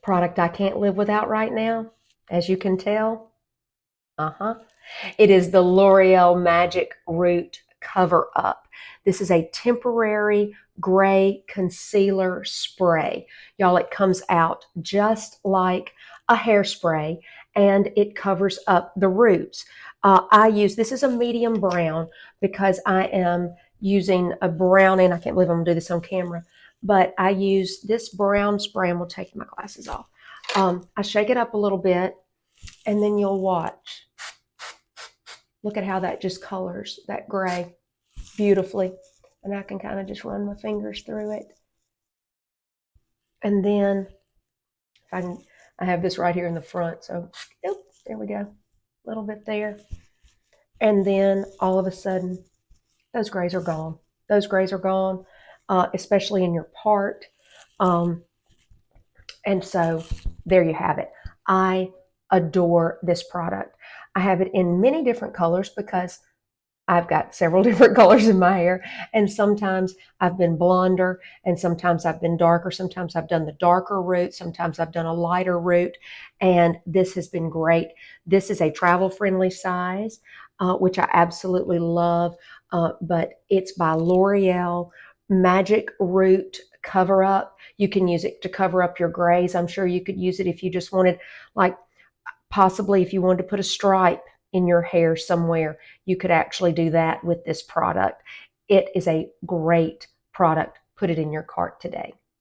product I can't live without right now, as you can tell. It is the L'Oreal Magic Root Cover Up. This is a temporary gray concealer spray. Y'all, it comes out just like a hairspray and it covers up the roots. This is a medium brown because I am using a brown, and I can't believe I'm gonna do this on camera, but I use this brown spray. I'm gonna take my glasses off. I shake it up a little bit and then you'll watch. Look at how that just colors that gray beautifully. And I can kind of just run my fingers through it. And then I have this right here in the front. So, there we go. A little bit there. And then all of a sudden, those grays are gone. Those grays are gone, especially in your part. And so there you have it. I adore this product. I have it in many different colors because I've got several different colors in my hair, and sometimes I've been blonder and sometimes I've been darker. Sometimes I've done the darker root, sometimes I've done a lighter root, and this has been great. This is a travel friendly size, which I absolutely love, but it's by L'Oreal Magic Root Cover Up. You can use it to cover up your grays. I'm sure you could use it if you just wanted, like, possibly if you wanted to put a stripe in your hair somewhere, you could actually do that with this product. It is a great product. Put it in your cart today.